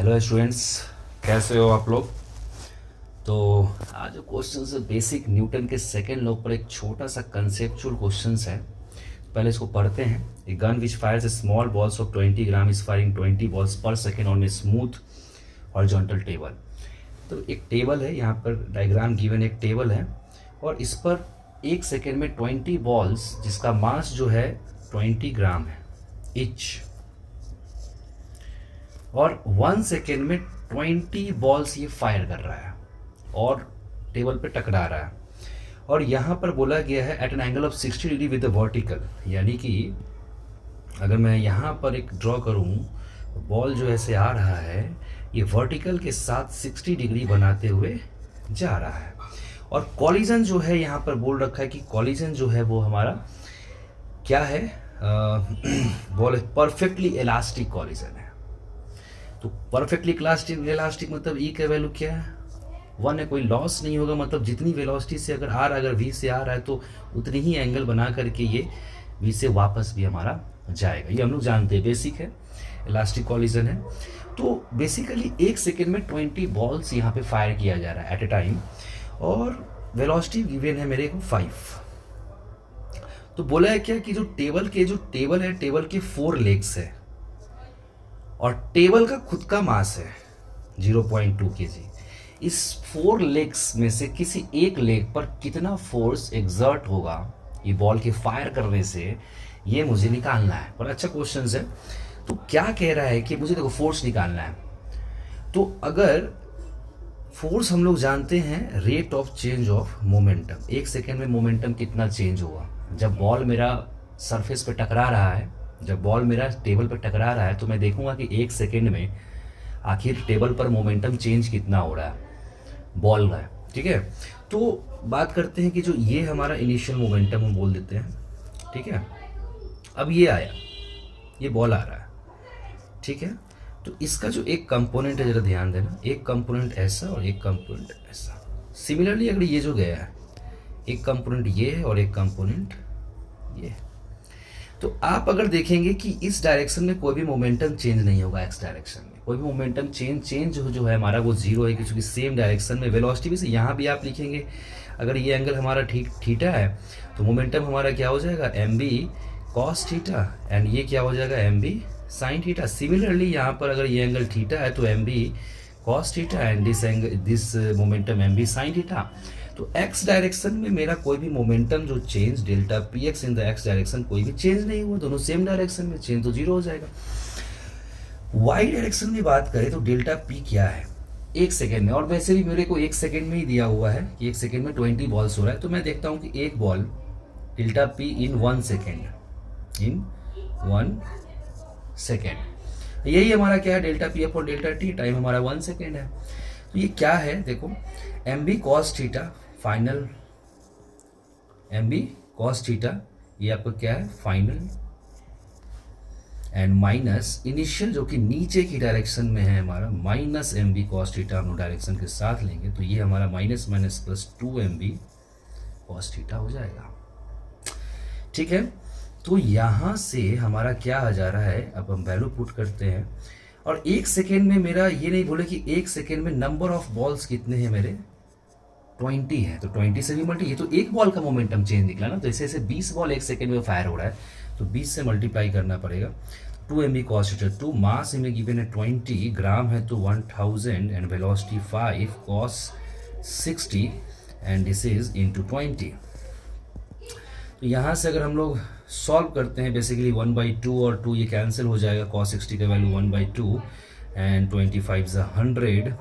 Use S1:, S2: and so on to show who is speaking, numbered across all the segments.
S1: Hello students, कैसे हो आप लोग। तो आज जो क्वेश्चन है बेसिक न्यूटन के सेकेंड लॉ पर एक छोटा सा कंसेप्चुअल क्वेश्चन है। पहले इसको पढ़ते हैं। A gun which fires a small balls of 20 gram is firing 20 balls पर second on a smooth horizontal table. तो एक टेबल है, यहाँ पर डायग्राम गिवन एक टेबल है और इस पर एक सेकेंड में 20 बॉल्स जिसका मास जो है 20 ग्राम है इच, और 1 सेकेंड में 20 बॉल्स ये फायर कर रहा है और टेबल पे टकरा रहा है। और यहाँ पर बोला गया है at an angle of 60 degree with the vertical, यानी कि अगर मैं यहाँ पर एक ड्रॉ करूँ, बॉल जो ऐसे आ रहा है ये वर्टिकल के साथ 60 डिग्री बनाते हुए जा रहा है। और कॉलिजन जो है यहाँ पर बोल रखा है कि कॉलिजन जो है वो हमारा क्या है, बोले परफेक्टली इलास्टिक कॉलिजन है। तो परफेक्टली इलास्टिक मतलब ई का वैल्यू क्या है, 1 है, कोई लॉस नहीं होगा। मतलब जितनी वेलोसिटी से अगर आ रहा है, अगर वी से आ रहा है तो उतनी ही एंगल बना करके ये वी से वापस भी हमारा जाएगा। ये हम लोग जानते हैं, बेसिक है, इलास्टिक कॉलिजन है। तो बेसिकली 1 सेकेंड में 20 बॉल्स यहाँ पे फायर किया जा रहा है एट ए टाइम, और वेलोसिटी गिवन है मेरे को 5। तो बोला है क्या कि जो टेबल है, टेबल के 4 लेग्स है और टेबल का खुद का मास है 0.2 kg। इस 4 लेग्स में से किसी एक लेग पर कितना फोर्स एग्जर्ट होगा ये बॉल के फायर करने से, ये मुझे निकालना है। पर अच्छा क्वेश्चन है। तो क्या कह रहा है कि मुझे देखो फोर्स निकालना है। तो अगर फोर्स हम लोग जानते हैं rate of change of momentum, 1 second में मोमेंटम कितना चेंज होगा। जब बॉल मेरा सरफेस पे टकरा रहा है, जब बॉल मेरा टेबल पर टकरा रहा है, तो मैं देखूंगा कि 1 सेकेंड में आखिर टेबल पर मोमेंटम चेंज कितना हो रहा है बॉल का, ठीक है। तो बात करते हैं कि जो ये हमारा इनिशियल मोमेंटम हम बोल देते हैं, ठीक है। अब ये आया, ये बॉल आ रहा है, ठीक है। तो इसका जो एक कंपोनेंट है, जरा ध्यान देना, एक कंपोनेंट ऐसा और एक कंपोनेंट ऐसा। सिमिलरली अगर ये जो गया है, एक कंपोनेंट ये है और एक कंपोनेंट ये है, तो आप अगर देखेंगे कि इस डायरेक्शन में कोई भी मोमेंटम चेंज नहीं होगा, एक्स डायरेक्शन में कोई भी मोमेंटम चेंज जो है हमारा वो जीरो है, क्योंकि सेम डायरेक्शन में वेलोसिटी भी से। यहाँ भी आप लिखेंगे, अगर ये एंगल हमारा थीटा है तो मोमेंटम हमारा क्या हो जाएगा, M B cos theta, and ये क्या हो जाएगा, M B sine theta. Similarly यहाँ पर अगर ये एंगल थीटा है तो M B cos theta and this momentum M B sine theta. तो x डायरेक्शन में मेरा कोई भी मोमेंटम जो change delta P X in the x direction कोई भी चेंज नहीं हुआ, दोनों सेम डायरेक्शन में, चेंज तो जीरो हो जाएगा। y डायरेक्शन में बात करें तो डेल्टा p क्या है 1 सेकेंड में, और वैसे भी मेरे को 1 सेकेंड में ही दिया हुआ है कि 1 सेकेंड में 20 बॉल्स हो रहा है। तो मैं देखता हूँ कि एक ball delta p in 1 second, in 1 second, यही हमारा क्या है, delta P upon delta T, time हमारा 1 सेकेंड है। तो ये क्या है, देखो M B cos theta final, M B cos theta ये आपका क्या है फाइनल, एंड माइनस इनिशियल जो कि नीचे की डायरेक्शन में है हमारा, minus M B cos theta हम लोग डायरेक्शन के साथ लेंगे तो ये हमारा minus minus plus 2 M B cos theta हो जाएगा, ठीक है। तो यहाँ से हमारा क्या आ जा रहा है, अब हम वैल्यू पुट करते हैं। और 1 सेकेंड में मेरा ये नहीं बोले कि 1 सेकेंड में नंबर ऑफ बॉल्स कितने हैं मेरे, 20 है, तो 20 से भी मल्टी, ये तो एक बॉल का मोमेंटम चेंज निकला ना। तो ऐसे ऐसे 20 बॉल 1 सेकेंड में फायर हो रहा है, तो 20 से मल्टीप्लाई करना पड़ेगा। 2 एम बी कॉस थीटा, 2 मास इमें गिवन है 20 ग्राम है तो 1000 and velocity 5 cos 60 and this is into 20। तो यहाँ से अगर हम लोग सॉल्व करते हैं, बेसिकली 1/2 और 2 ये कैंसिल हो जाएगा, कॉस 60 का वैल्यू 1/2 एंड 25 is 100,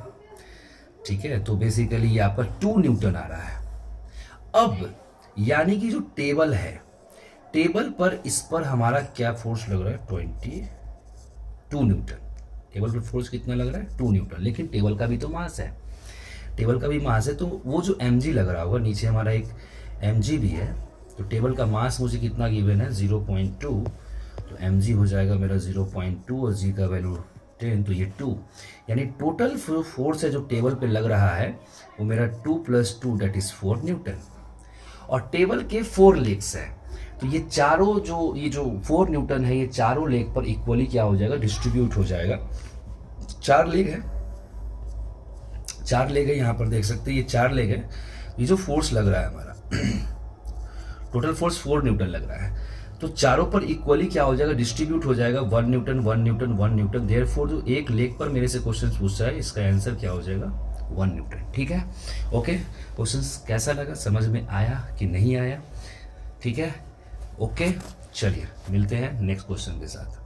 S1: ठीक है। तो बेसिकली ये आपका 2 न्यूटन आ रहा है। अब यानी कि जो टेबल है, टेबल पर इस पर हमारा क्या फोर्स लग रहा है, 22 न्यूटन। टेबल पर फोर्स कितना लग रहा है, 2 न्यूटन, लेकिन टेबल का भी तो मास है, टेबल का भी मास है। तो वो जो mg लग रहा होगा, नीचे हमारा एक mg भी है, तो टेबल का मास मुझे कितना गिवन है 0.2, तो mg हो जाएगा मेरा 0.2 और g का वैल्यू 10, तो ये 2, यानी टोटल फोर्स है जो टेबल पे लग रहा है वो मेरा 2 + 2 दैट इज 4 न्यूटन। और टेबल के 4 लेग्स है, तो ये चारों जो 4 न्यूटन है ये चारों लेग पर इक्वली क्या हो जाएगा, डिस्ट्रीब्यूट हो जाएगा। 4 लेग है, 4 लेग है, यहाँ पर देख सकते हैं ये 4 लेग है। ये जो फोर्स लग रहा है हमारा टोटल फोर्स 4 न्यूटन लग रहा है, तो चारों पर इक्वली क्या हो जाएगा, डिस्ट्रीब्यूट हो जाएगा 1 न्यूटन 1 न्यूटन 1 न्यूटन। देयरफॉर जो एक लेग पर मेरे से क्वेश्चन पूछ रहा है इसका आंसर क्या हो जाएगा, 1 न्यूटन। ठीक है, ओके। क्वेश्चन कैसा लगा, समझ में आया कि नहीं आया? ठीक है, ओके, चलिए मिलते हैं नेक्स्ट क्वेश्चन के साथ।